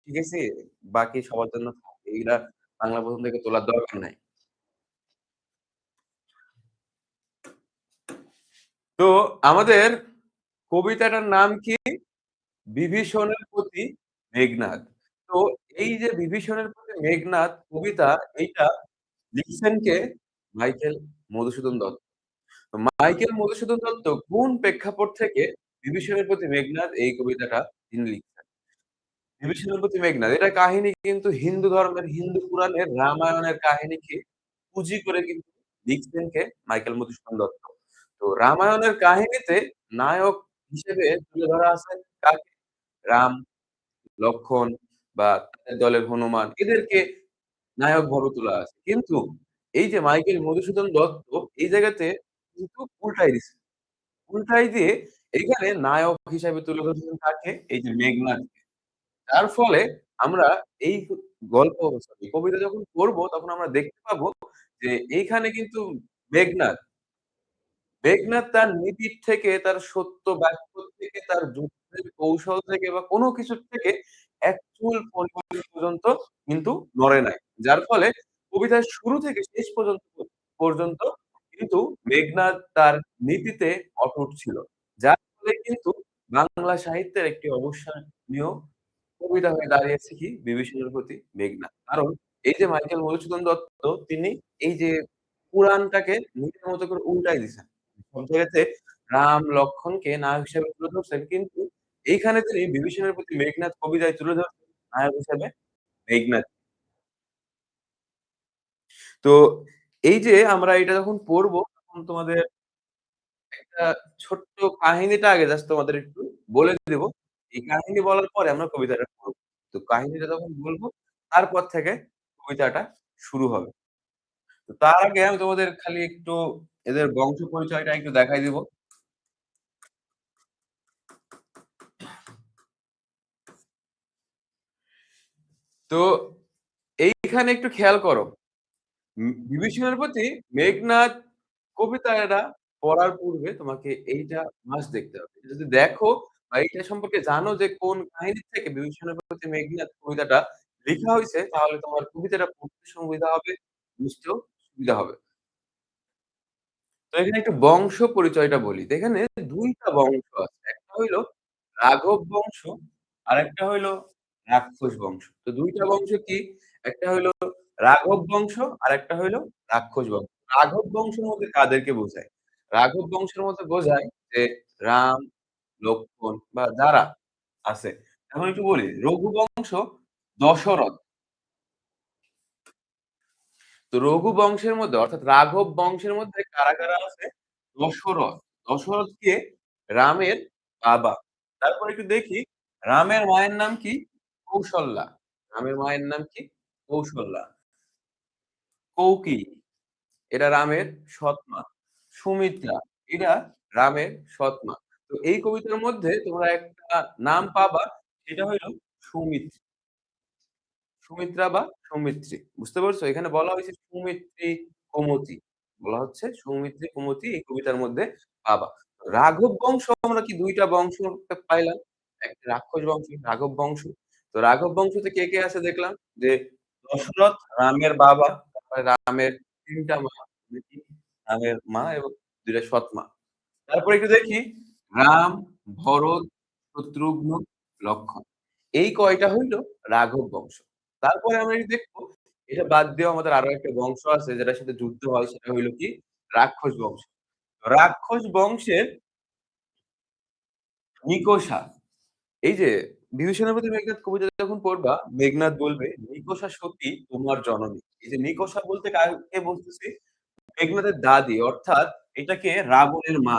ঠিক আছে? বাকি সবার জন্য থাক। এইগুলা বাংলা প্রথম থেকে তোলার দরকার নাই। তো আমাদের কবিতাটার নাম কি? বিভীষণের প্রতি মেঘনাদ। তো এই যে বিভীষণের প্রতি মেঘনাদ কবিতা এইটা লিখছেন কে? মাইকেল মধুসূদন দত্ত। তো মাইকেল মধুসূদন দত্ত কোন প্রেক্ষাপট থেকে বিভীষণের প্রতি মেঘনাদ এই কবিতাটা তিনি লিখছেন? বিভীষণের প্রতি মেঘনাদ এটা কাহিনী কিন্তু হিন্দু ধর্মের হিন্দু পুরাণের রামায়ণের কাহিনীকে পুঁজি করে কিন্তু লিখছেন কে? মাইকেল মধুসূদন দত্ত। তো রামায়ণের কাহিনীতে নায়ক হিসেবে তুলে ধরা আছে কাকে? রাম, লক্ষ্মণ বা তাদের দলের হনুমান এদেরকে নায়ক ভাবে তোলা আছে। কিন্তু এই যে মাইকেল মধুসূদন দত্ত এই জায়গাতে কিন্তু উল্টাই দিছে। উল্টাই দিয়ে এইখানে নায়ক হিসাবে তুলে ধরেছেন কাকে? এই যে মেঘনাদকে। যার ফলে আমরা এই গল্প সরি কবিতা যখন পড়বো তখন আমরা দেখতে পাবো যে এইখানে কিন্তু মেঘনাদ মেঘনাদ তার নীতির থেকে, তার সত্য বাক্য থেকে, তার যুদ্ধের কৌশল থেকে বা কোনো কিছুর থেকে এক চুল পরিমাণ পর্যন্ত কিন্তু নড়ে নাই। যার ফলে কবিতার শুরু থেকে শেষ পর্যন্ত কিন্তু মেঘনাদ তার নীতিতে অটুট ছিল। যার ফলে কিন্তু বাংলা সাহিত্যের একটি অবিস্মরণীয় কবিতা হয়ে দাঁড়িয়েছে কি? বিভীষণের প্রতি মেঘনাদ। কারণ এই যে মাইকেল মধুসূদন দত্ত তিনি এই যে পুরাণটাকে নিজের মতো করে উল্টাই দিছেন। সব জায়গাতে রাম, লক্ষ্মণকে নায়ক হিসেবে তুলে ধরছেন। কিন্তু এইখানে তিনি বিভীষণের প্রতি মেঘনাদ কবিতায় তুলে ধরছেন নায়ক হিসেবে মেঘনাদ। তো এই যে আমরা এটা যখন পড়বো তখন তোমাদের একটা ছোট্ট কাহিনীটা আগে জাস্ট তোমাদের একটু বলে দিব। এই কাহিনী বলার পরে আমরা কবিতাটা পড়ব। তো কাহিনীটা যখন বলবো তারপর থেকে কবিতাটা শুরু হবে। তো তার আগে আমি তোমাদের খালি একটু এদের বংশ পরিচয়টা একটু দেখাই দিব। তো এইখানে একটু খেয়াল করো। বিভীষণের প্রতি মেঘনাদ কবিতাটা পড়ার পূর্বে তোমাকে এইটা মাস্ট দেখতে হবে। যদি দেখো বা এইটা সম্পর্কে জানো যে কোন কাহিনী থেকে বিভীষণের প্রতি মেঘনাদ কবিতাটা লিখা হইছে তাহলে তোমার কবিতাটা পড়তে সুবিধা হবে, বুঝতেও সুবিধা হবে। তো এখানে একটু বংশ পরিচয়টা বলি। তো এখানে ২ টা বংশ আছে। একটা হইলো রাঘব বংশ, আরেকটা হইলো রাক্ষস বংশ। তো ২ টা বংশ কি? একটা হইলো রাঘব বংশ, আরেকটা হইলো রাক্ষস বংশ। রাঘব বংশের মধ্যে কাদেরকে বোঝায়? রাঘব বংশের মধ্যে বোঝায় যে রাম, লক্ষ্মণ বা যারা আছে। এখন একটু বলি, রঘু বংশ দশরথ। তো রঘু বংশের মধ্যে অর্থাৎ রাঘব বংশের মধ্যে কারা আছে? দশরথ। দশরথ কে? রামের বাবা। তারপর একটু দেখি রামের মায়ের নাম কি? কৌশল্যা। রামের মায়ের নাম কি? কৌশল্যা। কৌকি এরা রামের সৎ মা। সুমিত্রা এরা রামের সৎ মা। তো এই কবিতার মধ্যে তোমরা একটা নাম পাবা সেটা হইল সুমিত্রা। সুমিত্রা বা সৌমিত্রী। বুঝতে পারছো? এখানে বলা হয়েছে সৌমিত্রী, কুমতি। বলা হচ্ছে সৌমিত্রী, কুমতি এই কবিতার মধ্যে পাবা। রাঘব বংশ আমরা কি ২ টা বংশ পাইলাম। একটা রাক্ষস বংশ, রাঘব বংশ। তো রাঘব বংশতে কে আছে দেখলাম যে দশরথ রামের বাবা, তারপরে রামের ৩ টা মা, রামের মা এবং ২ টা সৎ মা। তারপরে একটু দেখি রাম, ভরত, শত্রুঘ্ন, লক্ষ্মণ। এই কয়টা হইল রাঘব বংশ। তারপরে আমরা একটু দেখবো এটা বাদ দিয়েও আমাদের আরো একটা বংশ আছে যেটার সাথে যুদ্ধ হয় সেটা হইল কি রাক্ষস বংশ। রাক্ষস বংশের নিকষা এই যে বিভীষণের প্রতি মেঘনাদ কবিতা যখন পড়বা মেঘনাদ বলবে নিকষা সতী তোমার জননী। এই যে নিকষা বলতে কাকে বলতেছি? মেঘনাদের দাদী অর্থাৎ এটাকে রাবণের মা।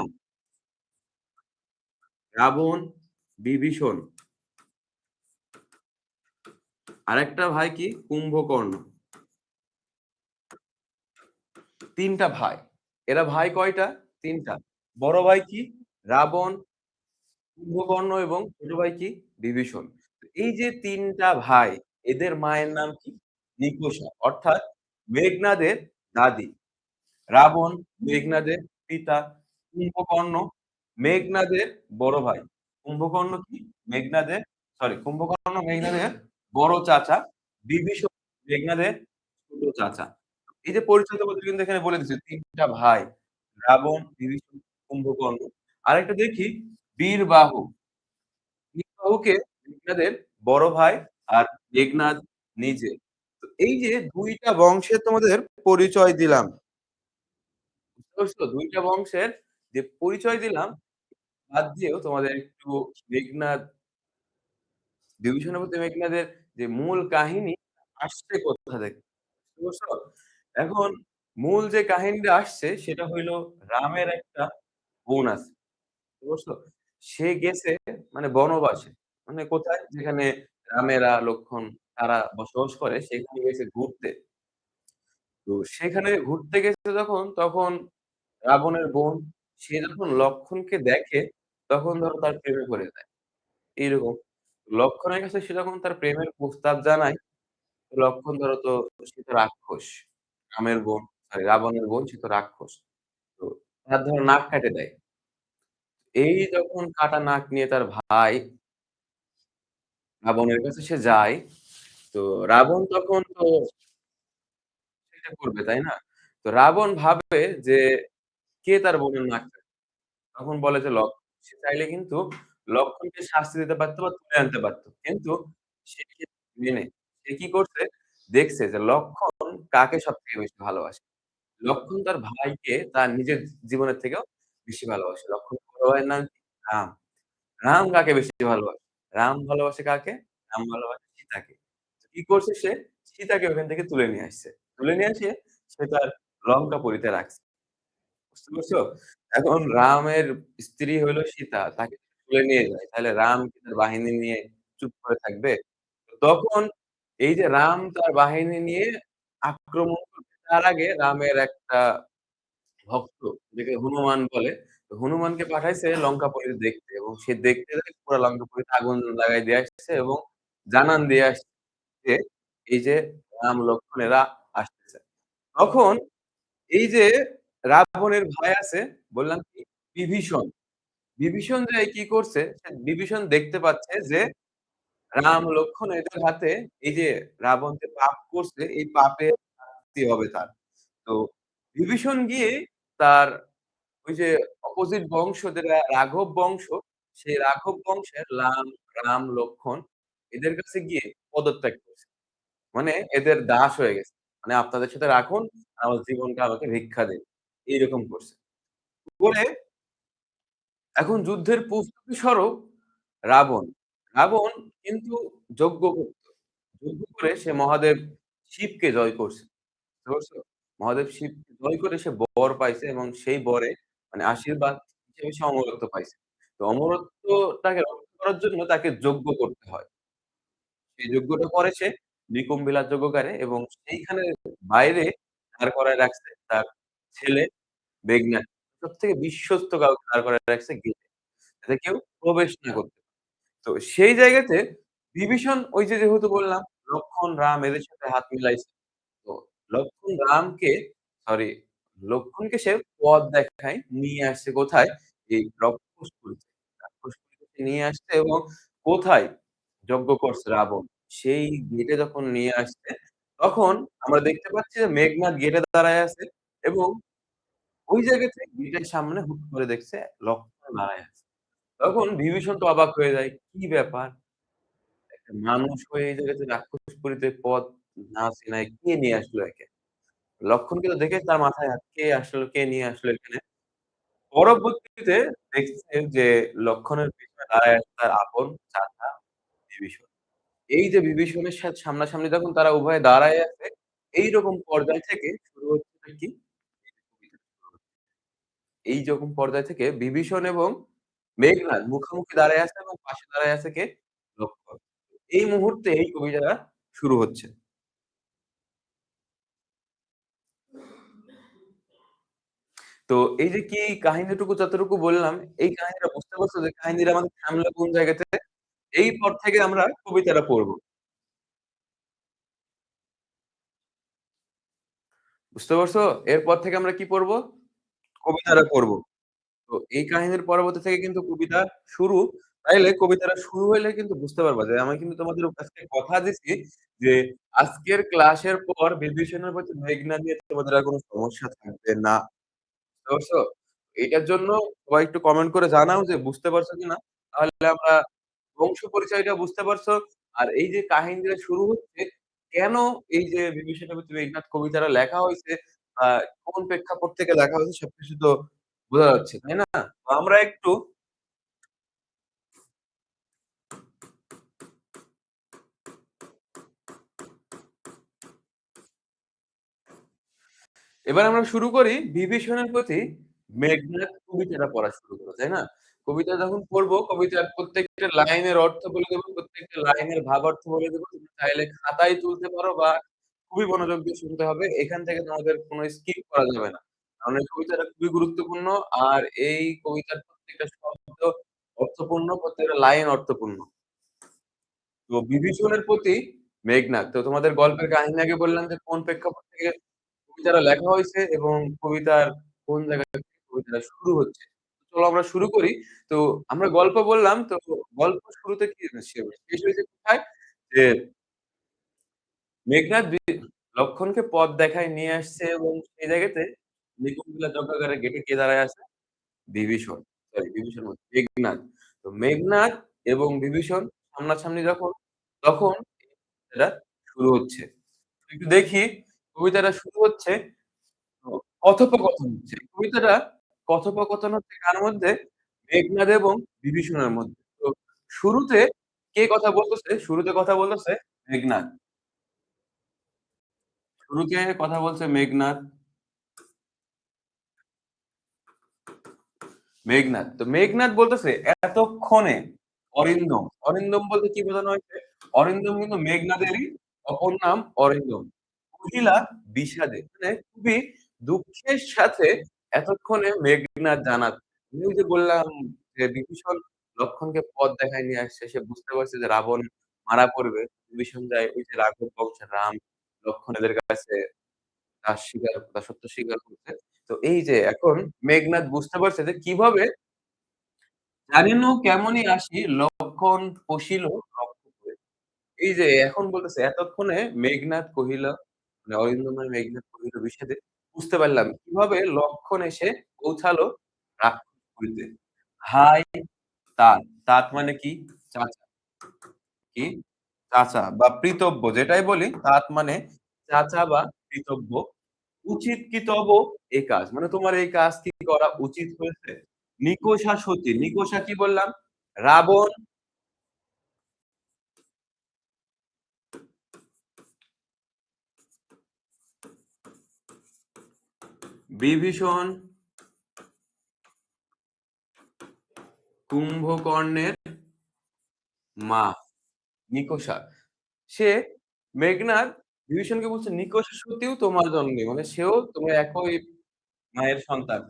রাবণ, বিভীষণ আরেকটা ভাই কি? কুম্ভকর্ণ। ৩ টা ভাই। এরা ভাই কয়টা? ৩ টা। বড় ভাই কি? রাবণ, কুম্ভকর্ণ এবং ছোট ভাই কি? বিভীষণ। এই যে ৩ টা ভাই এদের মায়ের নাম কি? নিকষা অর্থাৎ মেঘনাদের দাদী। রাবণ মেঘনাদের পিতা, কুম্ভকর্ণ মেঘনাদের বড় ভাই। কুম্ভকর্ণ কি? মেঘনাদের সরি কুম্ভকর্ণ মেঘনাদের বড় চাচা, বিভীষণ মেঘনাদের ছোট চাচা। এই যে পরিচয়টা বলতে কিন্তু এখানে বলে দিচ্ছে ৩ টা ভাই। রাবণ, বিভীষণ, কুম্ভকর্ণ। আরেকটা দেখি বীরবাহু। বীরবাহুকে মেঘনাদের বড় ভাই আর মেঘনাদ নিজে। তো এই যে ২ টা বংশের তোমাদের পরিচয় দিলাম। বুঝতে পারছো? ২ টা বংশের যে পরিচয় দিলাম, বাদ দিয়েও তোমাদের একটু মেঘনাদ, বিভীষণের প্রতি মেঘনাদের যে মূল কাহিনী আসছে কোথা থেকে? বুঝতে পারছো? এখন মূল যে কাহিনীটা আসছে সেটা হইলো রামের একটা বোন আছে। বুঝতে পারছো? সে গেছে মানে বনবাসে। মানে কোথায়? যেখানে রামেরা, লক্ষ্মণ তারা বসবাস করে সেখানে গেছে ঘুরতে। তো সেখানে ঘুরতে গেছে যখন তখন রাবণের বোন সে যখন লক্ষ্মণকে দেখে তখন ধরো তার প্রেমে পড়ে যায়। এইরকম। লক্ষ্মণের কাছে সে যখন তার প্রেমের প্রস্তাব জানায়, লক্ষ্মণ ধরো তো সে তো রাক্ষস। রামের বোন, সরি রাবণের বোন সে তো রাক্ষস। তো তার ধরো নাক কাটে দেয়। এই যখন কাটা নাক নিয়ে তার ভাই রাবণের কাছে সে যায়, তো রাবণ তখন তো সেটা করবে, তাই না? তো রাবণ ভাবে যে কে তার বোনের নাক কাটবে? তখন বলে যে লক্ষ্মণ। সে চাইলে কিন্তু লক্ষ্মণকে শাস্তি দিতে পারত বা তুলে আনতে পারত। কিন্তু সে কিন্তু মেনে সে কি করছে? দেখছে যে লক্ষ্মণ কাকে সবথেকে বেশি ভালোবাসে। লক্ষ্মণ তার ভাইকে তার নিজের জীবনের থেকেও বেশি ভালোবাসে। লক্ষ্মণের বড় ভাইয়ের নাম কি? রাম। রাম কাকে বেশি ভালোবাসে? রাম ভালোবাসে কাকে? রাম ভালোবাসে সীতাকে। কি করছে সে? সীতাকে ওখান থেকে তুলে নিয়ে আসছে। তুলে নিয়ে এসে সে তার লঙ্কাপুরীতে রাখছে। বুঝতে পারছো? এখন রামের স্ত্রী হইলো সীতা। তাকে তুলে নিয়ে যায়। তাহলে রাম কি তার বাহিনী নিয়ে চুপ করে থাকবে? তখন এই যে রাম তার বাহিনী নিয়ে আক্রমণ করবে তার আগে রামের একটা ভক্ত যাকে হনুমান বলে, তো হনুমানকে পাঠাইছে লঙ্কাপরি দেখতে এবং সে দেখতে যায় পুরা লঙ্কাপরিতে আগুন লাগাই দিয়ে আসছে এবং জানান দিয়ে আসছে যে, এই যে রাম লক্ষ্মণ এরা আসতেছে। তখন এই যে রাবণের ভাই আছে বললাম কি বিভীষণ। বিভীষণ যেয়ে কি করছে? সে বিভীষণ দেখতে পাচ্ছে যে রাম, লক্ষ্মণ এদের হাতে এই যে রাবণ যে পাপ করছে এই পাপের শাস্তি হবে তার। তো বিভীষণ গিয়ে তার ওই যে অপোজিট বংশ যেটা রাঘব বংশ, সেই রাঘব বংশের রাম, লক্ষ্মণ এদের কাছে গিয়ে পদত্যাগ করছে। মানে এদের দাস হয়ে গেছে। মানে আপনাদের সাথে রাখুন, আমার জীবনটা আমাকে ভিক্ষা দিন। এইরকম করছে। করে এখন যুদ্ধের প্রস্তুতি স্বরূপ রাবণ। রাবণ কিন্তু যজ্ঞ করত। যজ্ঞ করে সে মহাদেব শিবকে জয় করছে। বুঝতে পারছো? মহাদেব শিবকে জয় করে সে বর পাইছে এবং সেই বরে মানে আশীর্বাদ হিসেবে সে অমরত্ব পাইছে। তো অমরত্বটাকে রক্ষা করার জন্য তাকে যজ্ঞ করতে হয়। সেই যজ্ঞটা করে সে নিকুম্ভিলার যজ্ঞকারে এবং সেইখানে বাইরে দাঁড় করায় রাখছে তার ছেলে মেঘনাদ। সবথেকে বিশ্বস্ত কাউকে দাঁড় করায় রাখছে গেটে। যাতে কেউ প্রবেশ না করতে পারে। তো সেই জায়গাতে বিভীষণ ওই যে যেহেতু বললাম লক্ষ্মণ, রাম এদের সাথে হাত মিলাইছে। তো লক্ষ্মণ রামকে সরি লক্ষ্মণকে সে পথ দেখায় নিয়ে আসছে কোথায়? এই রাক্ষসপুরীতে। রাক্ষসপুরীতে নিয়ে আসছে এবং কোথায় যজ্ঞ করছে রাবণ। সেই গেটে যখন নিয়ে আসছে, তখন আমরা দেখতে পাচ্ছি যে মেঘনাদ গেটে দাঁড়ায় আছে এবং ওই জায়গা থেকে গেটের সামনে হুট করে দেখছে লক্ষ্মণ দাঁড়ায় আছে। তখন বিভীষণ তো অবাক হয়ে যায়। কি ব্যাপার? একটা মানুষ হয়ে এই জায়গাতে রাক্ষসপুরীতে পথ না চেনায় কে নিয়ে আসলো একে? লক্ষণকে তো দেখে তার মাথায় হাত, কে আসলো, কে নিয়ে আসলো এখানে? পরবর্তীতে দেখছে যে লক্ষণের পেছনে দাঁড়ায় আছে তার আপন চাচা বিভীষণ। এই যে বিভীষণের সামনাসামনি যখন তারা উভয়ে দাঁড়ায় আছে, এইরকম পর্যায় থেকে শুরু হচ্ছে কি? এইরকম পর্যায় থেকে বিভীষণ এবং মেঘনাদ মুখামুখি দাঁড়ায় আছে এবং পাশে দাঁড়ায় আছে কে? লক্ষণ। এই মুহূর্তে এই কবিতাটা শুরু হচ্ছে। তো এই যে কি কাহিনীটুকু যতটুকু বললাম, এই কাহিনীটা বুঝতে পারছো যে কাহিনীর আমাদের থামলো কোন জায়গাতে? এই পর থেকে আমরা কবিতাটা পড়ব। বুঝতে পারছো? এরপর থেকে আমরা কি পড়ব? কবিতাটা পড়ব। তো এই কাহিনীর পরবর্তী থেকে কিন্তু কবিতা শুরু। তাইলে কবিতাটা শুরু হইলে কিন্তু বুঝতে পারবা যে আমি কিন্তু তোমাদের আজকে কথা দিছি যে আজকের ক্লাসের পর বিভীষণের প্রতি মেঘনা নিয়ে তোমাদের আর কোন সমস্যা থাকবে না। বুঝতে পারছো? এটার জন্য সবাই একটু কমেন্ট করে জানাও যে বুঝতে পারছো কিনা? তাহলে আমরা বংশ পরিচয়টা বুঝতে পারছো। আর এই যে কাহিনীটা শুরু হচ্ছে, কেন এই যে বিভীষণের প্রতি মেঘনাদ কবিতাটা লেখা হইছে, আ কোন প্রেক্ষাপট থেকে লেখা হয়েছে সবকিছু তো বোঝা যাচ্ছে, তাই না? তো আমরা একটু এবার আমরা শুরু করি বিভীষণের প্রতি মেঘনাদ কবিতাটা পড়া শুরু করব, তাই না? কবিতা যখন পড়বো, কবিতার প্রত্যেকটা লাইনের অর্থ বলে দেব, প্রত্যেকটা লাইনের ভাবার্থ বলে দেব। তুমি চাইলে খাতায় তুলতে পারো বা খুবই মনোযোগ দিয়ে শুনতে হবে। এখান থেকে তোমাদের কোন স্কিপ করা যাবে না। কারণ এই কবিতাটা খুবই গুরুত্বপূর্ণ। আর এই কবিতার প্রত্যেকটা শব্দ অর্থপূর্ণ, প্রত্যেকটা লাইন অর্থপূর্ণ। তো বিভীষণের প্রতি মেঘনাদ। তো তোমাদের গল্পের কাহিনী আগে বললাম যে কোন প্রেক্ষাপট থেকে কবিতাটা লেখা হইছে এবং কবিতার কোন জায়গা থেকে কবিতাটা শুরু হচ্ছে। চলো আমরা শুরু করি। তো আমরা গল্প বললাম, তো গল্প শুরুতে কি শেষ হয়েছে কোথায়? যে মেঘনাদ লক্ষণকে পথ দেখায় নিয়ে আসছে এবং সেই জায়গাতে নিকুঞ্জলা যজ্ঞাগারের গেটে কে দাঁড়ায় আছে? বিভীষণ। সরি বিভীষণ বলছি, মেঘনাদ। তো মেঘনাদ এবং বিভীষণ সামনাসামনি যখন, তখন এটা শুরু হচ্ছে। একটু দেখি কবিতাটা শুরু হচ্ছে তো কথোপকথন হচ্ছে। কবিতাটা কথোপকথন হচ্ছে কার মধ্যে? মেঘনাদ এবং বিভীষণের মধ্যে। তো শুরুতে কে কথা বলতেছে? শুরুতে কথা বলতেছে মেঘনাদ। শুরুতে কথা বলছে মেঘনাদ। মেঘনাদ। তো মেঘনাদ বলতেছে এতক্ষণে অরিন্দম। অরিন্দম বলতে কি বোঝানো হয়েছে? অরিন্দম কিন্তু মেঘনাদেরই অপর নাম অরিন্দম। মহিলা বিষাদে মানে খুবই দুঃখের সাথে এতক্ষণে মেঘনাদ জানাচ্ছে। আমি ওই যে বললাম যে বিভীষণ লক্ষণকে পথ দেখায় নিয়ে আসছে। সে বুঝতে পারছে যে রাবণ মারা পড়বে। বিভীষণ যায় ওই যে রাঘব বংশের রাম, লক্ষণ এদের কাছে তার সত্য স্বীকার করতে। তো এই যে এখন মেঘনাদ বুঝতে পারছে যে কিভাবে জানিনু কেমনই আসি লক্ষণ পশিল লক্ষ্য করে। এই যে এখন বলতেছে এতক্ষণে মেঘনাদ কহিল মানে অরিন্দমের মেঘনাদ কহিল বিষাদে বুঝতে পারলাম কিভাবে লক্ষণ এসে পৌঁছালো রাক্ষসপুরীতে। হায় তাত, তাত মানে কি? চাচা। কি? চাচা বা পিতব্য যেটাই বলি তাত মানে চাচা বা পিতব্য। উচিত কি তব এ কাজ? মানে তোমার এই কাজ কি করা উচিত হয়েছে? নিকষা সতী, নিকষা কি বললাম? রাবণ, বিভীষণ, কুম্ভকর্ণের মা নিকষা। সে মেঘনাদ বিভীষণকে বলছে, "নিকষা সতীও তোমার জন্মে।" মানে সেও তোমার একই মায়ের সন্তান।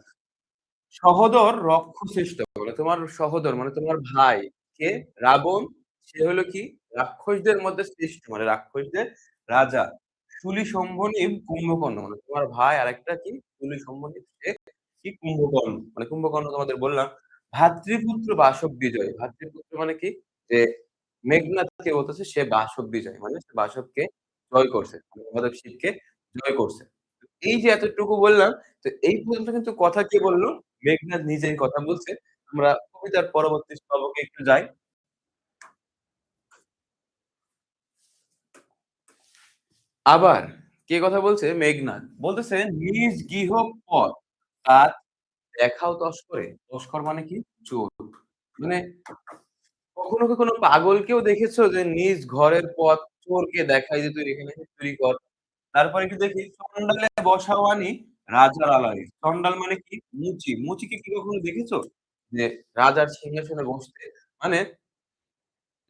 সহোদর রক্ষশ্রেষ্ঠ মানে তোমার সহোদর মানে তোমার ভাই কে? রাবণ। সে হলো কি? রাক্ষসদের মধ্যে শ্রেষ্ঠ মানে রাক্ষসদের রাজা। শূলি সম্ভনীব কুম্ভকর্ণ মানে তোমার ভাই আরেকটা কি? শূলি সম্ভনীব সে কি? কুম্ভকর্ণ। মানে কুম্ভকর্ণ তোমাদের বললাম। ভ্রাতৃপুত্র বাসব বিজয়। ভ্রাতৃপুত্র মানে কি? যে মেঘনাদকে বলতেছে সে বাসব বিজয়। মানে সে বাসবকে জয় করছে। মানে মহাদেব শিবকে জয় করছে। এই যে এতটুকু বললাম, তো এই পর্যন্ত কিন্তু কথা কে বলল? মেঘনাদ নিজেই কথা বলছে। আমরা কবিতার পরবর্তী স্তবকে একটু যাই। আবার কে কথা বলছে? মেঘনাদ। বলতেছে, "নিজ গৃহ পথ তার দেখাও তস্করে।" তস্কর মানে কি? চোর। মানে কখনো পাগলকেও দেখেছো যে নিজ ঘরের পথ চোরকে দেখায় যে, "তুই এখানে এসে চুরি কর।" তারপরে একটু দেখি, "চন্ডালে বসাওয়ানি রাজার আলয়ে।" চন্ডাল মানে কি? মুচি। মুচিকে কি কখনো দেখেছো? যে রাজার সিংহাসনে বসতে। মানে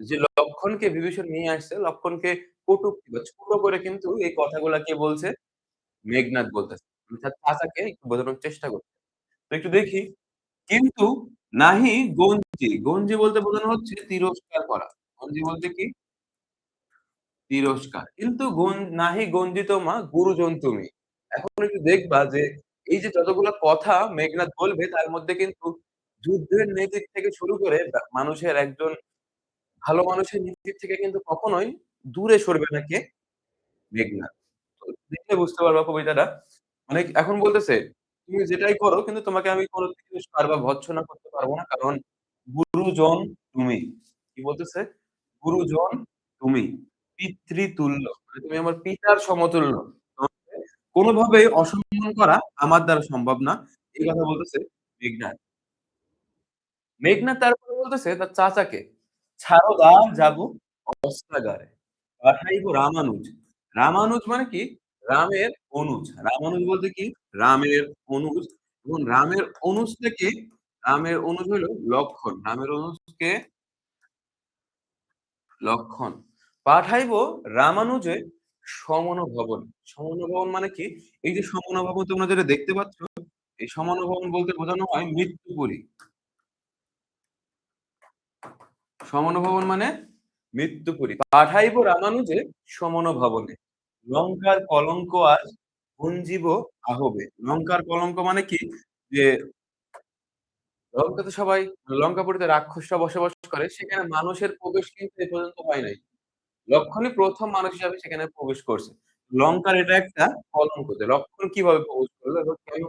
যে লক্ষণকে বিভীষণ নিয়ে আসছে, লক্ষণকে কটূক্তি বা ছোট করে কিন্তু এই কথাগুলা কে বলছে? মেঘনাদ বলতেছে। অর্থাৎ চাচাকে একটু বোঝানোর চেষ্টা করছে। তো একটু দেখি, কিন্তু নাহি গঞ্জি, গঞ্জি বলতে বোঝানো হচ্ছে তিরস্কার করা। গঞ্জি বলতে কি? তিরস্কার। কিন্তু নাহি গঞ্জিত মা গুরুজন তুমি। এখন একটু দেখবা যে এই যে যতগুলা কথা মেঘনাদ বলবে তার মধ্যে কিন্তু যুদ্ধের নীতির থেকে শুরু করে মানুষের একজন ভালো মানুষের নীতির থেকে কিন্তু কখনোই দূরে সরবে না কে? মেঘনাদ। তো দেখলে বুঝতে পারবা কবিতাটা। মানে এখন বলতেছে, "তুমি যেটাই করো কিন্তু তোমাকে আমি কোন তিরস্কার বা ভর্ৎসনা করতে পারব না। কারণ গুরুজন তুমি।" কি বলতেছে? "গুরুজন তুমি, পিতৃতুল্য।" মানে তুমি আমার পিতার সমতুল্য। তোমাকে কোনভাবেই অসম্মান করা আমার দ্বারা সম্ভব না। এই কথা বলতেছে মেঘনাদ। মেঘনাদ তারপরে বলতেছে তার চাচাকে, "ছারদা যাবো অস্ত্রাগারে, পাঠাইব রামানুজ।" রামানুজ মানে কি? রামের অনুজ। রামানুজ বলতে কি? রামের অনুজ এবং রামের অনুজ থেকে রামের অনুজ হইল লক্ষ্মণ। রামের অনুজ কে? লক্ষণ। পাঠাইব রামানুজে সমন ভবনে। সমন ভবন মানে কি? এই যে সমন ভবন তোমরা যেটা দেখতে পাচ্ছ, এই সমন ভবন বলতে বোঝানো হয় মৃত্যুপুরী। সমন ভবন মানে মৃত্যুপুরী। পাঠাইব রামানুজে সমন ভবনে। লঙ্কার কলঙ্ক আজ ভঞ্জিব আহবে। লঙ্কার কলঙ্ক মানে কি? যে লঙ্কাতে সবাই লঙ্কাপুরীতে রাক্ষসরা বসবাস করে। সেখানে মানুষের প্রবেশ কিন্তু এ পর্যন্ত হয় নাই। লক্ষণই ১ম মানুষ হিসাবে সেখানে প্রবেশ করছে। লঙ্কার এটা একটা কলঙ্ক যে লক্ষণ কিভাবে প্রবেশ করলো এবং কেন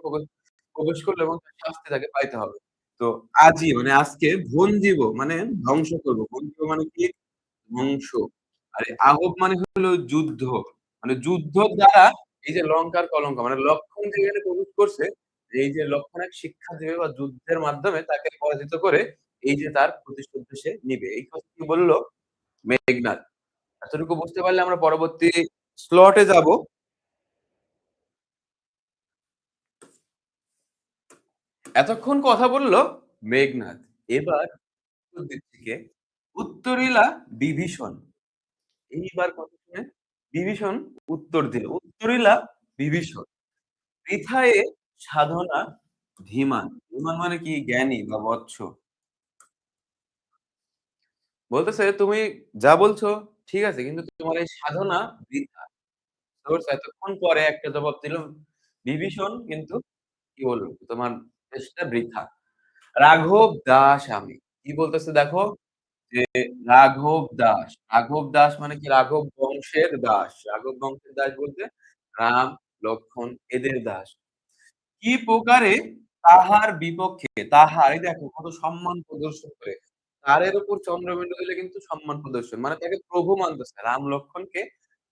প্রবেশ করলো এবং তার শাস্তি তাকে পাইতে হবে। তো আজই মানে আজকে ভঞ্জিব মানে ধ্বংস করব। ভঞ্জিব মানে কি? ধ্বংস। আর এই আহব মানে হলো যুদ্ধ। মানে যুদ্ধর দ্বারা এই যে লঙ্কার কলঙ্ক মানে লক্ষণ যেখানে প্রবেশ করছে, এই যে লক্ষণ এক শিক্ষা দিবে বা যুদ্ধের মাধ্যমে তাকে পরাজিত করে এই যে তার প্রতিশোধ সে নিবে। এই কথা কি বলল মেঘনাদ। এতটুকু বুঝতে পারলে আমরা পরবর্তী স্লটে যাব। এতক্ষণ কথা বলল মেঘনাদ। এবার উত্তর দিচ্ছে কে? উত্তরিলা বিভীষণ। এইবার কথা শুনে বিভীষণ উত্তর দিল। উত্তরিলা বিভীষণ। বৃথায়ে সাধনা ধীমান। ধীমান মানে কি? জ্ঞানী বা বৎস। বলতেছে তুমি যা বলছো ঠিক আছে কিন্তু তোমার এই সাধনা বৃথা। সোর্স এতক্ষণ পরে একটা জবাব দিল বিভীষণ কিন্তু কি বলল? তোমার চেষ্টা বৃথা। রাঘব দাস আমি। কি বলতেছে দেখো যে রাঘব দাস। রাঘব দাস মানে কি? রাঘব বংশের দাস। রাঘব বংশের দাস বলতে রাম, লক্ষ্মণ এদের দাস। কি প্রকারে তাহার বিপক্ষে তাহার এই দেখো কত সম্মান প্রদর্শন করে। তারের উপর চন্দ্রবিন্দু দিলে কিন্তু সম্মান প্রদর্শন। মানে তাকে প্রভু মানতেছে। রাম লক্ষ্মণকে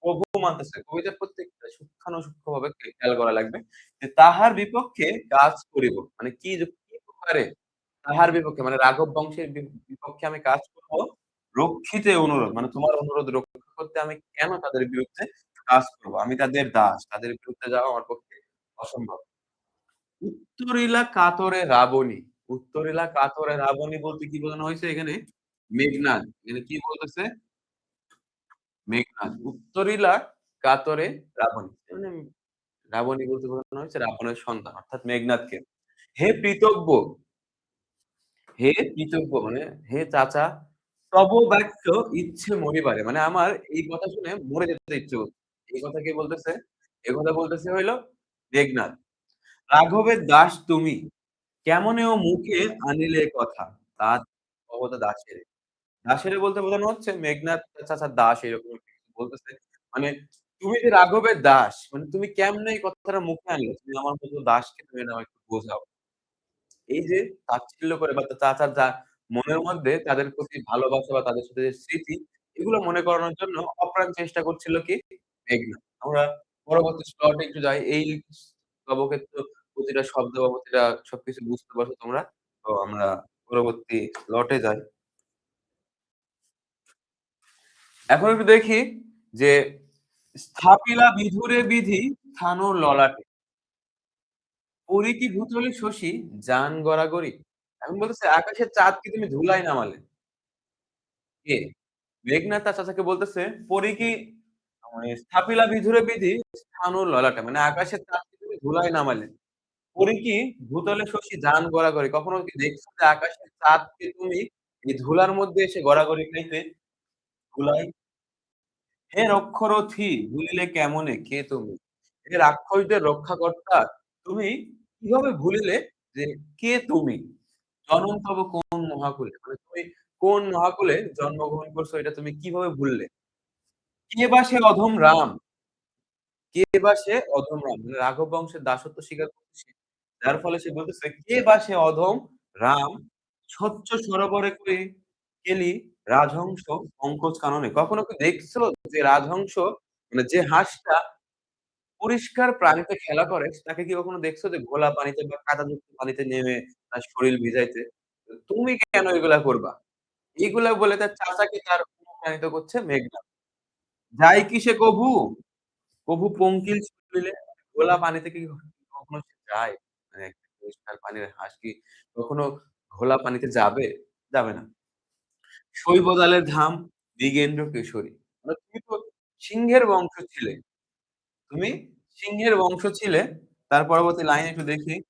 প্রভু মানতেছে। কবিতার প্রত্যেকটা সূক্ষ্মাণুসূক্ষ্মভাবে খেয়াল করা লাগবে। যে তাহার বিপক্ষে কাজ করিব। মানে কি প্রকারে তাহার বিপক্ষে মানে রাঘব বংশের বিপক্ষে আমি কাজ করব। রক্ষিতে অনুরোধ মানে তোমার অনুরোধ রক্ষা করতে আমি কেন তাদের বিরুদ্ধে কাজ করব? আমি তাদের দাস। তাদের বিরুদ্ধে যাওয়া আমার পক্ষে অসম্ভব। উত্তরিলা কাতরে রাবণী। উত্তরিলা কাতরে রাবণী বলতে কি বোঝানো হয়েছে এখানে? মেঘনাদ। এখানে কি বলতেছে? মেঘনাদ। উত্তরিলা কাতরে রাবণী। মানে রাবণী বলতে বোঝানো হয়েছে রাবণের সন্তান অর্থাৎ মেঘনাদকে। হে পীতব্য, হে পীতব্য মানে হে চাচা তব বাক্য ইচ্ছে মরিবারে। মানে আমার এই কথা শুনে মরে যেতে ইচ্ছে করছে। এই কথা কে বলতেছে? এ কথা বলতেছে হইলো মেঘনাদ। রাঘবের দাস তুমি। কেমনে ও মুখে আনিলে কথা, তার অবদ দাসেরে। দাসেরে বলতে বোঝানো হচ্ছে মেঘনাদ চাচার দাস এরকম কিছু বলতেছে। মানে তুমি যে রাঘবের দাস, মানে তুমি কেমনে এই কথাটা মুখে আনলে? তুমি আমার মতো দাসকে তুমি এটা আমাকে একটু বোঝাও। এই যে তাচ্ছিল্য করে বা চাচার মনের মধ্যে তাদের প্রতি ভালোবাসা বা তাদের সাথে যে স্মৃতি, এগুলো মনে করানোর জন্য অপ্রাণ চেষ্টা করছিল কি? মেঘনা। আমরা পরবর্তী স্লটে একটু যাই। এই স্তবকের তো প্রতিটা শব্দ বা প্রতিটা সবকিছু বুঝতে পারছো তোমরা। তো আমরা পরবর্তী স্লটে যাই। এখন একটু দেখি যে স্থাপিলা বিধুরে বিধি স্থাণু ললাটে। পড়ি কি ভূতলে শশী জান গড়াগড়ি। এখন বলতেছে আকাশের চাঁদ কি তুমি ধুলায় নামালে? কে? মেঘনাদ তার চাচাকে বলতেছে, "পরী কি মানে স্থাপিলা বিধুরে বিধি স্থাণু ললাটে।" মানে আকাশের চাঁদকে তুমি ধুলায় নামালে। পরী কি ভূতলে শশী জান গড়াগড়ি। কখনো কি দেখছো যে আকাশের চাঁদকে তুমি এই ধুলার মধ্যে এসে গড়াগড়ি খাইতে? ধুলায় হে রক্ষরথী ভুলিলে কেমনে কে তুমি? হে রাক্ষসদের রক্ষাকর্তা তুমি কিভাবে ভুলিলে যে কে তুমি? জনম তব কোন মহাকুলে? মানে তুমি কোন মহাকুলে জন্মগ্রহণ করছো এটা তুমি কিভাবে ভুললে? কে বা সে অধম রাম? কে বা সে অধম রাম? মানে রাঘব বংশের দাসত্ব স্বীকার করছে। যার ফলে সে বলতেছে, কে বা সে অধম রাম স্বচ্ছ সরোবরে কেলি রাজহংস পঙ্কজ কাননে। কখনো কি দেখছো যে রাজহংস মানে যে হাঁসটা পরিষ্কার পানিতে খেলা করে তাকে কি কখনো দেখছো যে ঘোলা পানিতে বা কাদাযুক্ত পানিতে নেমে তার শরীর ভিজাইতে? তুমি কেন এগুলা করবা? এগুলা বলে তার চাচাকে তার অনুপ্রাণিত করছে মেঘনা। যায় কি সে কভু? কভু পঙ্কিল চলিলে ঘোলা পানিতে কি কখনো সে যায়? মানে একটা পরিষ্কার পানির হাঁস কি কখনো ঘোলা পানিতে যাবে? যাবে না। শৈবদলের ধাম দিগেন্দ্র কেশরী। মানে তুমি তো সিংহের বংশ ছিলে। তুমি সিংহের বংশ ছিলে। তার পরবর্তী লাইন একটু দেখি।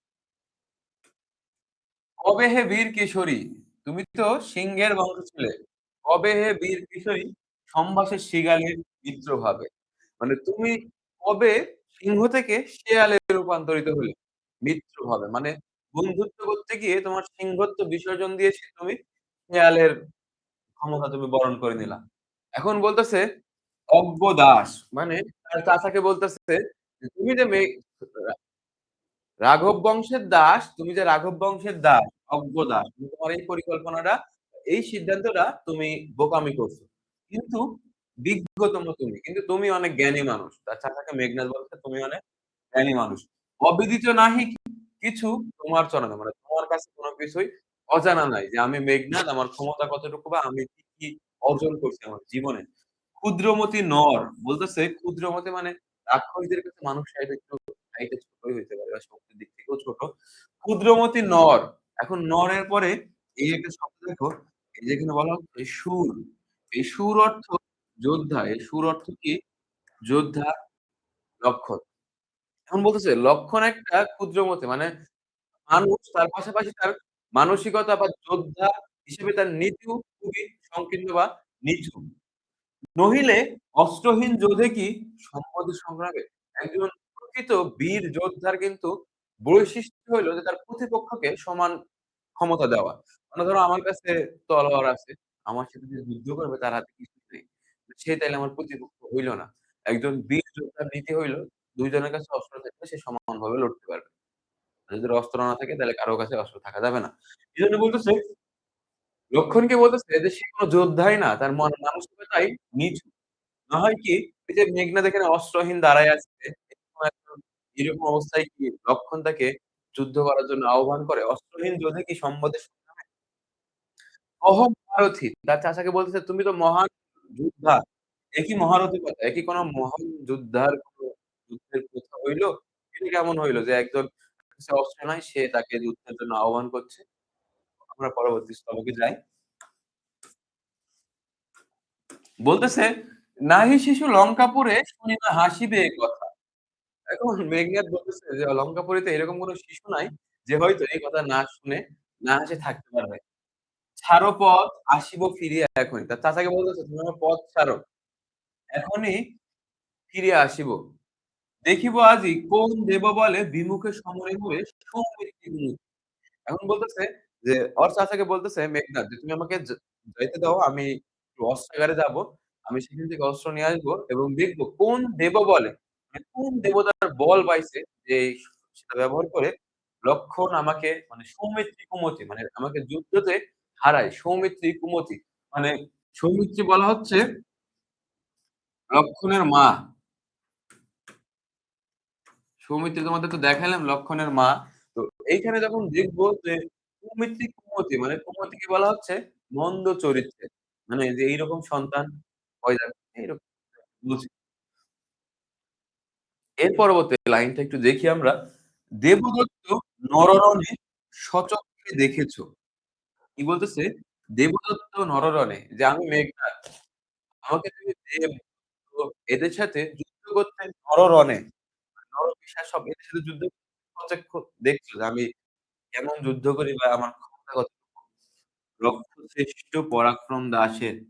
কবে হে বীর কিশোরী? তুমি তো সিংহের বংশ ছিলে। কবে হে বীর কিশোরী সম্ভাসে শৃগালের মিত্র ভাবে। মানে তুমি কবে সিংহ থেকে শেয়ালে রূপান্তরিত হলে? মিত্র ভাবে। মানে বন্ধুত্ব করতে গিয়ে তোমার সিংহত্ব বিসর্জন দিয়ে তুমি শেয়ালের ক্ষমতা তুমি বরণ করে নিলা। এখন বলতেছে অজ্ঞ দাস মানে তার চাচাকে বলতেছে যে, "তুমি যে রাঘব বংশের দাস, তুমি যে রাঘব বংশের দাস, অজ্ঞ দাস। তুমি তোমার এই পরিকল্পনাটা, এই সিদ্ধান্তটা তুমি বোকামি করছো। কিন্তু বিজ্ঞতম তুমি। কিন্তু তুমি অনেক জ্ঞানী মানুষ।" তার চাচাকে মেঘনাদ বলছে, "তুমি অনেক জ্ঞানী মানুষ। অবিদিত নাহি কিছু তোমার চরণে।" মানে তোমার কাছে কোন কিছুই অজানা নাই। যে আমি মেঘনাদ, আমার ক্ষমতা কতটুকু বা আমি কি অর্জন করছি আমার জীবনে। ক্ষুদ্রমতি নর বলতেছে ক্ষুদ্রমতি মানে রাক্ষসদের কাছে মানুষ চাইলে একটু হাইটে ছোটই হইতে পারে বা শক্তির দিক থেকেও ছোট। ক্ষুদ্রমতি নর। এখন নরের পরে এই একটা শব্দ দেখো, এই যে এখানে বলা হচ্ছে শূর। এই শূর অর্থ যোদ্ধা। এই শূর অর্থ কি? যোদ্ধা, লক্ষণ। এখন বলতেছে লক্ষণ একটা ক্ষুদ্রমতি মানে মানুষ তার পাশাপাশি তার মানসিকতা বা যোদ্ধা হিসেবে তার নীতিও খুবই সংকীর্ণ বা নিচু। নহিলে অস্ত্রহীন যোধে কি সম্পদ সংগ্রামে? একজন প্রকৃত বীর যোদ্ধার কিন্তু বৈশিষ্ট্য হইলো যে তার প্রতিপক্ষকে সমান ক্ষমতা দেওয়া। মানে ধরো আমার কাছে তলোয়ার আছে। আমার সাথে যে যুদ্ধ করবে তার হাতে কিছুই নেই। সে তাইলে আমার প্রতিপক্ষ হইল না। একজন বীর যোদ্ধার নীতি হইলো ২ জনের কাছে অস্ত্র থাকলে সে সমানভাবে লড়তে পারবে। যদি অস্ত্র না থাকে তাহলে কারো কাছে অস্ত্র থাকা যাবে না। এজন্য বলতেছে লক্ষণকে বলতেছে যে সে কোন যোদ্ধাই না। তার মানসিকতাই নিচু। না হয় কি এই যে মেঘনাদ এখানে অস্ত্রহীন দাঁড়ায় আছে। এরকম একজন এরকম অবস্থায় কি লক্ষণ তাকে যুদ্ধ করার জন্য আহ্বান করে? অস্ত্রহীন যোধে কি সম্বদে অহং মহারথী। তার চাচাকে বলতেছে, "তুমি তো মহান যোদ্ধা। এ কি মহারথীকতা? এ কি কোন মহান যোদ্ধার কোন যুদ্ধের কথা হইল? এটা কেমন হইল যে একজন কাছে অস্ত্র নাই সে তাকে যুদ্ধের জন্য আহ্বান করছে?" আমরা পরবর্তী স্তবকে যাই। বলতেছে, "নাহি শিশু লঙ্কাপুরে শুনিবা হাসিবে এ কথা।" এখন মেঘনাদ বলতেছে যে লঙ্কাপুরীতে এরকম কোন শিশু নাই যে হয়তো এই কথা না শুনে না হেসে থাকতে পারবে। "ছাড়ো পথ আসিব ফিরিয়া এখনই।" তার চাচাকে বলতেছে, "তুমি আমার পথ ছাড়ো। এখনই ফিরিয়া আসিব। দেখিব আজি কোন দেববলে বিমুখে সমরে মোরে সৌমিত্রী বিমুখ।" এখন বলতেছে যে ওর চাচাকে বলতেছে মেঘনাদ যে, "তুমি আমাকে যাইতে দাও। আমি একটু অস্ত্রাগারে যাবো। আমি সেখান থেকে অস্ত্র নিয়ে আসবো এবং দেখবো কোন দেববলে মানে কোন দেবতার বল পাইছে যে সেটা ব্যবহার করে লক্ষণ আমাকে মানে সৌমিত্রী কুমতি মানে আমাকে যুদ্ধতে হারায়। সৌমিত্রী কুমতি মানে সৌমিত্রী বলা হচ্ছে লক্ষণের মা। সৌমিত্রী তোমাদের তো দেখাইলাম লক্ষণের মা। তো এইখানে যখন দেখব যে কুমিত্রি কুমতি মানে কুমতিকে বলা হচ্ছে মন্দ চরিত্রের। মানে যে এইরকম সন্তান পয়দা এইরকম বুঝি। এর পরবর্তী লাইনটা একটু দেখি আমরা। দেবদত্ত নররণে স্বচক্ষে দেখেছ। কি বলতেছে? দেবদত্ত নররণে যে আমি মেঘনাদ। আমাকে তুমি দেব, দত্ত এদের সাথে যুদ্ধ করতে নররণে, নরপিশাচ সব এদের সাথে যুদ্ধ প্রত্যক্ষ দেখছো যে আমি কেমন যুদ্ধ করি বা আমার ক্ষমতা কতটুকু। রক্তশ্রেষ্ঠ পরাক্রম দাসের।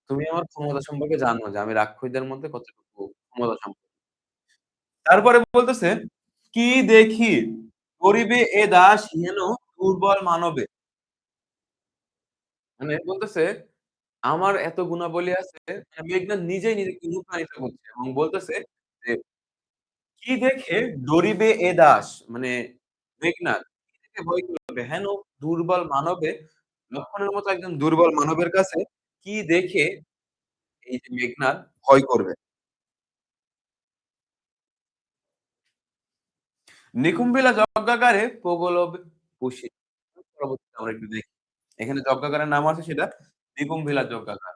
তুমি আমার ক্ষমতা সম্পর্কে জানো যে আমি রাক্ষসদের মধ্যে কতটুকু ক্ষমতা সম্পন্ন। তারপরে বলতেছে, "কি দেখি করিবে এ দাস হেন দুর্বল মানবে মানে বলতেছে, আমার এত গুণাবলী আছে মানে মেঘনাদ নিজেই নিজেকে অনুপ্রাণিত করছে এবং বলতেছে যে, "কি দেখে ডরিবে এ দাস?" মানে মেঘনাদ কি দেখে ভয় করবে? হেন দুর্বল মানবে লক্ষণের মতো একজন দুর্বল মানবের কাছে কি দেখে এই যে মেঘনাদ ভয় করবে? নিকুম্বিলা যজ্ঞাগারে প্রগলভে বসে পরবর্তীতে আমরা একটু দেখি। এখানে যজ্ঞাগারের নাম আছে সেটা নিকুম্ভিলা যজ্ঞাগার।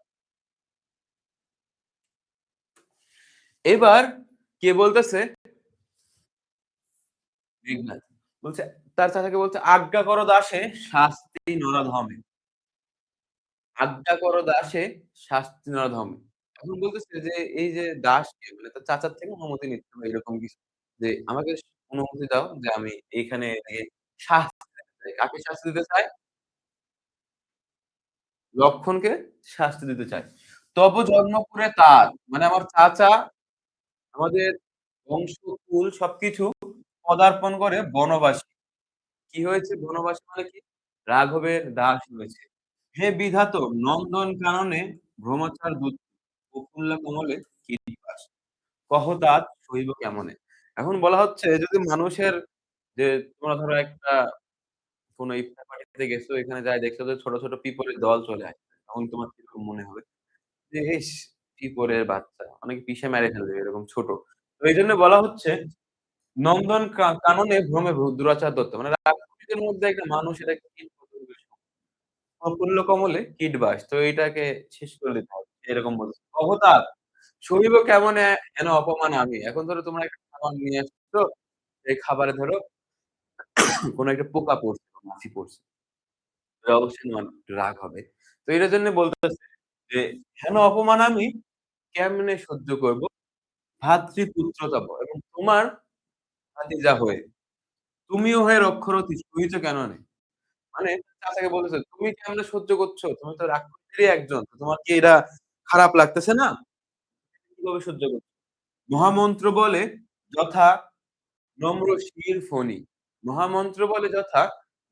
এবার কে বলতেছে? মেঘনাদ। বলছে তার চাচাকে বলছে, "আজ্ঞা করো দাসে শাস্তি নরাধমে। আজ্ঞা করো দাসে শাস্তি নরাধমে।" এখন বলতেছে যে এই যে দাসকে মানে তার চাচার থেকে অনুমতি নিচ্ছে বা এরকম কিছু। যে আমাকে অনুমতি দাও যে আমি এইখানে শাস্তি দিতে চাই। কাকে শাস্তি দিতে চায়? লক্ষণকে শাস্তি দিতে চায়। তব জন্মপুরে তার মানে আমার চাচা আমাদের বংশ, কুল সবকিছু পদার্পণ করে বনবাসী। কি হয়েছে বনবাসী মানে কি? রাঘবের দাস হয়েছে। হে বিধাত নন্দন কাননে ভ্রমচার দূত প্রফুল্ল কমলে কীর্তিবাস। কহ তাত সইব কেমনে? এখন বলা হচ্ছে যদি মানুষের যে তোমরা ধরো একটা কোন ইফতার পার্টিতে গেছো, এখানে যায়ে দেখছো যে ছোট, ছোট পিঁপড়ের দল চলে আসছে। তখন তোমার কিরকম মনে হবে? যে ইস! পিঁপড়ের বাচ্চা। অনেকে পিষে মেরে ফেলবে এরকম ছোট। তো এইজন্য বলা হচ্ছে নন্দন কাননে ভ্রমে দুরাচার দত্ত। মানে রাক্ষসীদের মধ্যে একটা মানুষ এটাকে কীটপতঙ্গের সম। প্রফুল্ল কমলে কীটবাস। তো এইটাকে শেষ করে দিতে হবে। এরকম বলছে। অবতার সহিব কেমনে হেন অপমান আমি। এখন ধরো তোমরা একটা খাবার নিয়ে আসছো, এই খাবারে ধরো কোন একটা পোকা পড়ছে বা মাছি পড়ছে। তো অবশ্যই একটু রাগ হবে। তো এটার জন্য বলতেছে যে, "হেন অপমান আমি কেমনে সহ্য করব? ভ্রাতৃপুত্রতব এবং তোমার ভাতিজা হয়ে। তুমিও হয়ে রক্ষরতী সহিত কেন নে?" মানে চাচাকে বলতেছে, "তুমি কেমনে সহ্য করছো? তুমি তো রাক্ষসীদেরই একজন। তো তোমার কি এটা খারাপ লাগতেছে না? কিভাবে সহ্য করছো?" মহামন্ত্র বলে যথা নম্র শির ফণি। মহামন্ত্র বলে যথা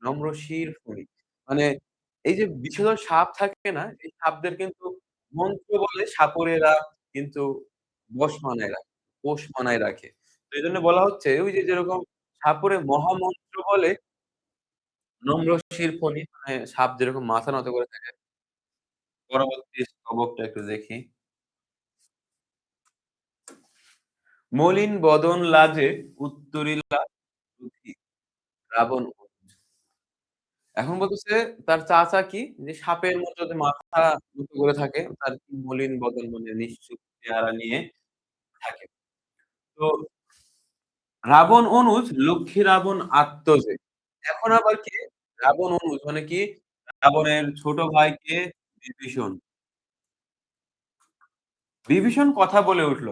নম্র শির ফণি। মানে এই যে বিষধর সাপ থাকে না? এই সাপদের কিন্তু মন্ত্র বলে সাপুড়েরা কিন্তু বশ মানায় রাখে, পোষ মানায় রাখে। তো এজন্য বলা হচ্ছে ওই যে যেরকম সাপুড়ে মহামন্ত্র বলে নম্র শির ফণি মানে সাপ যেরকম মাথা নত করে থাকে। পরবর্তী স্তবকটা একটু দেখি। মলিন বদন লাজে উত্তরিলা দুঃখী রাবণ এখন বলতেছে তার চাচা কি? যে সাপের মতো যে মাথা নত করে থাকে, তার কি মলিন বদন মানে নিশ্চুপ চেহারা নিয়ে থাকে। তো রাবণ অনুজ লক্ষ্মী রাবণ আত্মজে। এখন আবার কে? রাবণ অনুজ মানে কি? রাবণের ছোট ভাই কে? বিভীষণ। বিভীষণ কথা বলে উঠল।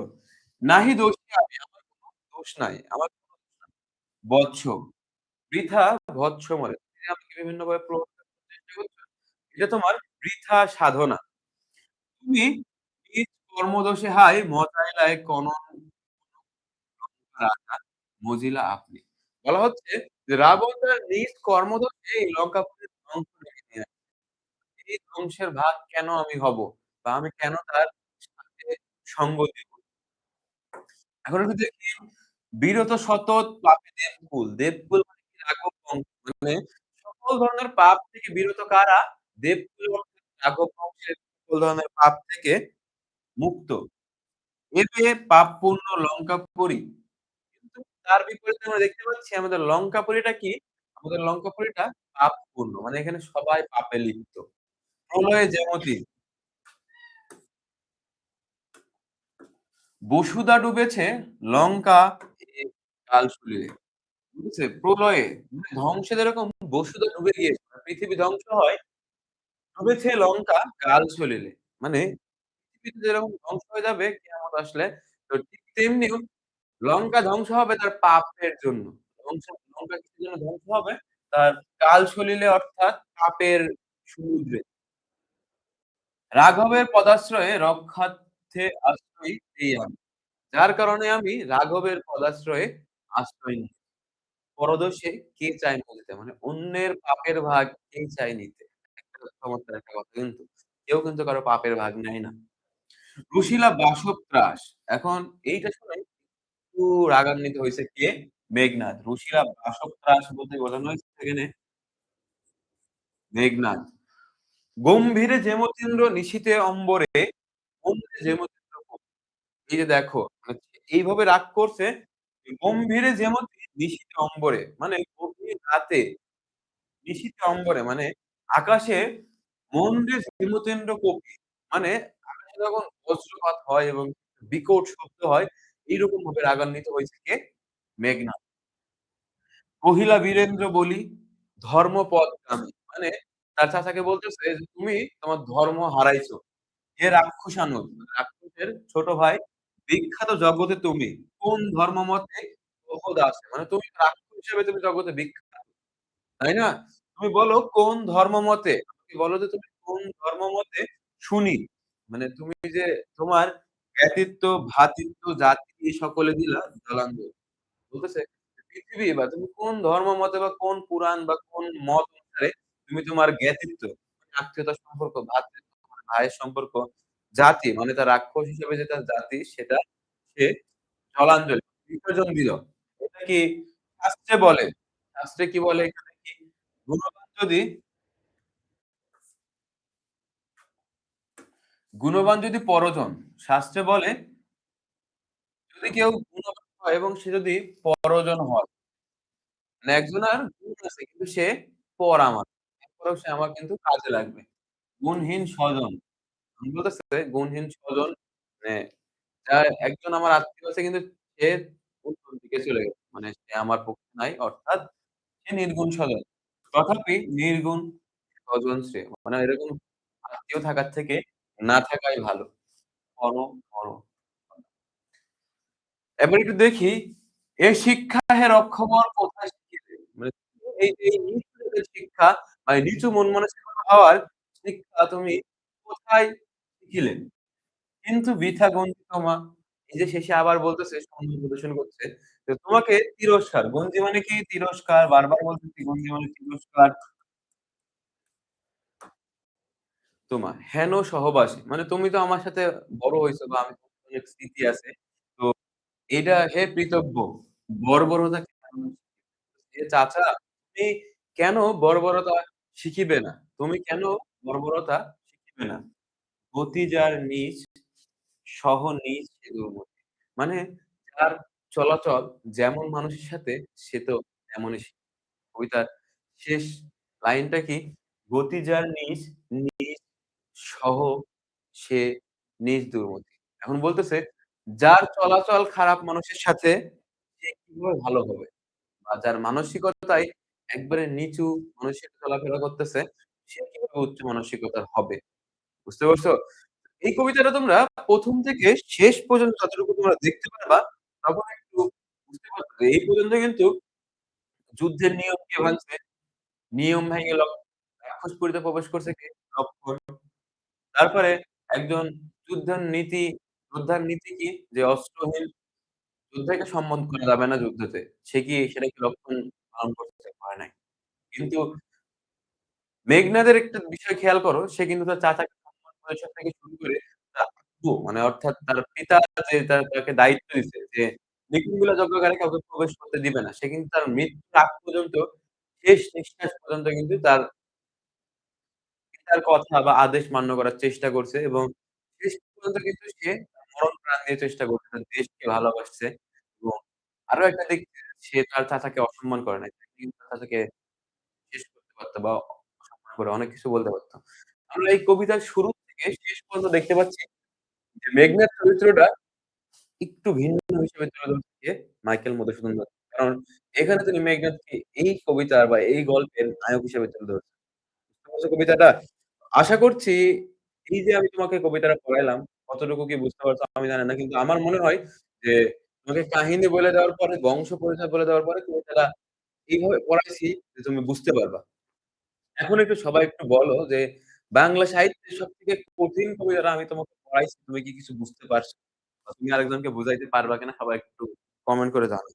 নাহি দোষী আমি, আমার কোন দোষ নাই। আমার কোন দোষ নাই। বৎস বৃথা ভৎস মরে। তুমি আমাকে বিভিন্নভাবে প্রলোভন করার চেষ্টা করছো। এটা তোমার বৃথা সাধনা। তুমি নিজ কর্মদোষে হায় মজাইলায় কনন রাজা মজিলা আপনি। বলা হচ্ছে যে রাবণ তার নিজ কর্মদোষে এই লঙ্কাপুরীর ধ্বংস ডেকে নিয়ে আসছে। এই ধ্বংসের ভাগ কেন আমি হব? বা আমি কেন তার সাথে সঙ্গ দিব? এখন একটু দেখি বিরত সতত পাপে দেবকুল। দেবকুল মানে কি রাঘব বংশ। মানে সকল ধরনের পাপ থেকে বিরত কারা? দেবকুল অর্থাৎ রাঘব বংশের সকল ধরনের পাপ থেকে মুক্ত। এতে পাপ পূর্ণ লঙ্কাপুরী। কিন্তু তার বিপরীতে আমরা দেখতে পাচ্ছি আমাদের লঙ্কাপুরীটা কি? আমাদের লঙ্কাপুরীটা পাপপূর্ণ। মানে এখানে সবাই পাপে লিপ্ত। প্রলয়ে যেমতি বসুধা ডুবেছে লঙ্কা এ কাল সলিলে। বুঝেছে? প্রলয়ে মানে ধ্বংসে যেরকম বসুধা ডুবে গিয়েছে, পৃথিবী ধ্বংস হয়, ডুবেছে লঙ্কা কাল সলিলে। মানে পৃথিবীতে যেরকম ধ্বংস হয়ে যাবে কিয়ামত আসলে, তো ঠিক তেমনিও লঙ্কা ধ্বংস হবে তার পাপের জন্য। লঙ্কা কিসের জন্য ধ্বংস হবে? তার কাল সলিলে অর্থাৎ পাপের সমুদ্রে। রাঘবের পদাশ্রয়ে রক্ষার্থে আশ্রয়ী এই আমি। যার কারণে আমি রাঘবের পদাশ্রয়ে আশ্রয় নিই। পরদোষে কে চায় মরিতে? মানে অন্যের পাপের ভাগ কে চায় নিতে? একটা চমৎকার একটা কথা কিন্তু। কেউ কিন্তু কারো পাপের ভাগ নেয় না। রুশিলা বাসবগ্রাস। এখন এইটা শুনে একটু রাগান্বিত হইছে কে? মেঘনাদ। রুশিলা বাসবগ্রাস বলতে বোঝানো হয়েছে সেখানে মেঘনাদ। গম্ভীরে যেমতীন্দ্র নিশীথে অম্বরে, গম্ভীরে যেমতীন্দ্র এই যে দেখো, এইভাবে রাগ করছে, গম্ভীরে যেমতি নিশীথে অম্বরে। মানে গভীর রাতে নিশীথে অম্বরে মানে আকাশে মন্দ্রে যেমতেন্দ্র কোপি। মানে আকাশে যখন বজ্রপাত হয় এবং বিকট শব্দ হয়, এইরকম ভাবে রাগান্বিত হয়েছে কে? মেঘনাদ। কহিলা বীরেন্দ্র বলি, ধর্মপদগামী। মানে তার চাচাকে বলতেছে যে, "তুমি তোমার ধর্ম হারাইছো। হে রাক্ষসানুজ।" রাক্ষসের ছোট ভাই, "বিখ্যাত জগতে তুমি। কোন ধর্মমতে কহ দাসে।" মানে তুমি রাক্ষস হিসেবে তুমি জগতে বিখ্যাত। তাই না? তুমি বলো কোন ধর্মমতে, তুমি বলো যে তুমি কোন ধর্মমতে শুনি। মানে তুমি যে তোমার জ্ঞাতিত্ব, ভ্রাতৃত্ব, জাতি সকলে দিলা জলাঞ্জলি। বলতেছে পৃথিবী বা তুমি কোন ধর্মমতে বা কোন পুরাণ বা কোন মত অনুসারে তুমি তোমার জ্ঞাতিত্ব, আত্মীয়তার সম্পর্ক, ভ্রাতৃত্ব, তোমার ভাইয়ের সম্পর্ক, জাতি মানে তার রাক্ষস হিসেবে যে তার জাতি সেটা সে জলাঞ্জলি বিসর্জন দিল। এটা কি শাস্ত্রে বলে? শাস্ত্রে কি বলে এখানে কি গুণবান যদি গুণবান যদি পরজন, শাস্ত্রে বলে যদি কেউ গুণবান হয় এবং সে যদি পরজন হয়, মানে একজনের গুণ আছে কিন্তু সে পর আমার। এরপরেও সে আমার কিন্তু কাজে লাগবে। গুণহীন স্বজন। আমি বলতেছে গুণহীন স্বজন মানে যার একজন আমার আত্মীয় আছে কিন্তু সে উল্টোর দিকে চলে গেছে। মানে সে আমার পক্ষে নাই অর্থাৎ সে নির্গুণ স্বজন। তথাপি নির্গুণ স্বজন শ্রেয়। মানে এরকম আত্মীয় থাকার থেকে না থাকাই ভালো। পরম, পরম। এবার একটু দেখি, এ শিক্ষা হে রক্ষবর কোথায় শিখিলে? মানে এই যে এই নিচু লেভেল শিক্ষা বা নিচু মন মানসিকতা হওয়ার শিক্ষা তুমি কোথায় শিখিলে? কিন্তু বৃথা গঞ্জিত মা। এই যে শেষে আবার বলতেছে সন্দেহ প্রদর্শন করছে যে তোমাকে তিরস্কার। গঞ্জি মানে কি? তিরস্কার। বারবার বলতেছি গঞ্জি মানে তিরস্কার। তোমা হেন সহবাসী। মানে তুমি তো আমার সাথে বড় হইছো বা আমি তোমার সাথে অনেক স্মৃতি আছে। তো এটা হে পীতব্য। বর্বরতা কেন এ চাচা তুমি কেন বর্বরতা শিখিবে না? তুমি কেন বর্বরতা শিখিবে না? গতি যার নিজ, সহ নিজ সে দুর্মতি। মানে যার চলাচল যেমন মানুষের সাথে সে তো তেমনই সে। কবিতার শেষ লাইনটা কি? গতি যার নিজ, নিজ সহ সে নিজ দুর্মতি। এখন বলতেছে যার চলাচল খারাপ মানুষের সাথে সে কিভাবে ভালো হবে? বা যার মানসিকতাই একবারে নিচু মানুষের সাথে চলাফেরা করতেছে, সে কিভাবে উচ্চ মানসিকতার হবে? বুঝতে পারছো? এই কবিতাটা তোমরা ১ম থেকে শেষ পর্যন্ত যতটুকু তোমরা দেখতে পারবা, তখন একটু বুঝতে পারবে যে এই পর্যন্ত কিন্তু যুদ্ধের নিয়ম কে ভাঙছে? নিয়ম ভেঙে রাক্ষসপুরীতে প্রবেশ করছে কে? লক্ষ্মণ। তারপরে একজন যুদ্ধের নীতি যোদ্ধার নীতি কি? যে অস্ত্রহীন যোদ্ধাকে সম্মান করা যাবে না যুদ্ধতে। সেটা কি লক্ষণ পালন করছে? করে নাই। কিন্তু মেঘনাদের একটা বিষয় খেয়াল করো, সে কিন্তু তার চাচাকে সম্মান প্রদর্শন থেকে শুরু করে তার আব্বু মানে অর্থাৎ তার পিতা যে তাকে দায়িত্ব দিছে যে নিকুঞ্জলা যজ্ঞাগারে কাউকে প্রবেশ করতে দিবে না। সে কিন্তু তার মৃত্যুর আগ পর্যন্ত শেষ নিঃশ্বাস পর্যন্ত কিন্তু তার পিতার কথা বা আদেশ মান্য করার চেষ্টা করছে এবং শেষ পর্যন্ত কিন্তু সে মরণ প্রাণ দিয়ে চেষ্টা করছে। তার দেশকে ভালোবাসছে এবং আরো একটা দিক সে তার চাচাকে অসম্মান করে নাই। সে কিন্তু তার চাচাকে শেষ করতে পারত বা অসম্মান করে অনেক কিছু বলতে পারত। আমরা এই কবিতার শুরু থেকে শেষ পর্যন্ত দেখতে পাচ্ছি যে মেঘনার চরিত্রটা একটু ভিন্ন হিসেবে তুলে ধরছে কে? মাইকেল মধুসূদন দত্ত। কারণ এখানে তিনি মেঘনাদকে এই কবিতার বা এই গল্পের নায়ক হিসেবে তুলে ধরছেন। বুঝতে পারছো কবিতাটা? আশা করছি এই যে আমি তোমাকে কবিতাটা পড়াইলাম, কতটুকু কি বুঝতে পারছো আমি জানি না। কিন্তু আমার মনে হয় যে তোমাকে কাহিনী বলে দেওয়ার পরে, বংশ পরিচয় বলে দেওয়ার পরে কবিতাটা এইভাবে পড়াইছি যে তুমি বুঝতে পারবা। এখন একটু সবাই একটু বলো যে বাংলা সাহিত্যের সবথেকে কঠিন কবিতাটা আমি তোমাকে পড়াইছি, তুমি কি কিছু বুঝতে পারছো? বা তুমি আরেকজনকে বুঝাইতে পারবা কিনা সবাই একটু কমেন্ট করে জানাও।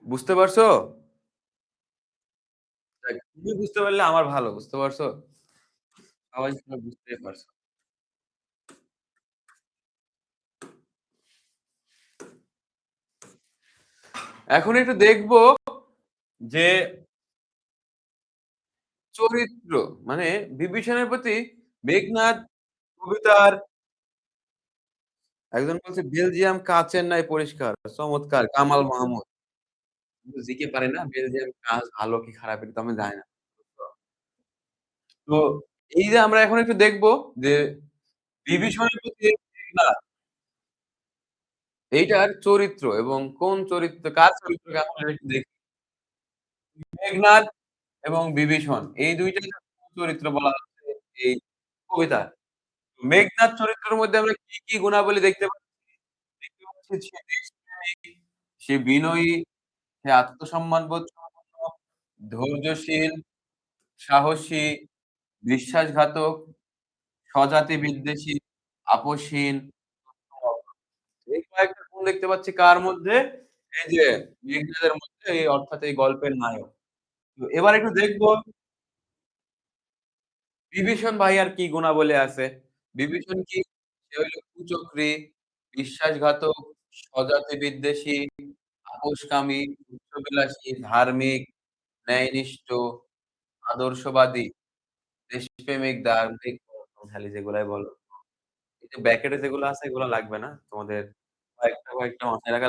বুঝতে পারছো? যাক, তুমি বুঝতে পারলে আমার ভালো। বুঝতে পারছো? সবাই আসলে বুঝতেই পারছো। এখন একটু দেখব যে চরিত্র মানে বিভীষণের প্রতি মেঘনাদ কবিতার একজন বলছে বেলজিয়াম কাচের ন্যায় পরিষ্কার। চমৎকার! কামাল মাহমুদ। কিন্তু জিকে পারি না বেলজিয়াম কাঁচ ভালো কি খারাপ এটা তো আমি জানি না। তো এই যে আমরা এখন একটু দেখব যে বিভীষণের প্রতি মেঘনাদ এইটার চরিত্র এবং কোন চরিত্র কার চরিত্রকে আমরা একটু দেখি। মেঘনাদ এবং বিভীষণ এই ২ টাকে কোন চরিত্র বলা হচ্ছে এই কবিতায়। মেঘনাদ চরিত্রের মধ্যে আমরা কি গুণাবলী দেখতে পাচ্ছি? দেখতে পাচ্ছি সে দেশপ্রেমিক, সে বিনয়ী, সে আত্মসম্মানবোধ সম্পন্ন, ধৈর্যশীল, সাহসী, বিশ্বাসঘাতক, স্বজাতি বিদ্বেষী, আপোসহীন। এই কয়েকটা গুণ দেখতে পাচ্ছি কার মধ্যে? এই যে মেঘনাদের মধ্যে এই অর্থাৎ এই গল্পের নায়ক। তো এবার একটু দেখব বিভীষণ ভাইয়ার কি গুণাবলী আছে? বিভীষণ কি সে হইল কুচক্রী, বিশ্বাসঘাতক, স্বজাতি বিদ্বেষী, আপোসকামী, উচ্চবিলাসী, ধার্মিক, ন্যায়নিষ্ঠ, আদর্শবাদী, দেশপ্রেমিক, দার্মিক, পরাক্রমশালী যেগুলাই বলো। এই যে ব্র্যাকেটে যেগুলো আছে এগুলো লাগবে না। তোমাদের কয়েকটা মাথায় রাখা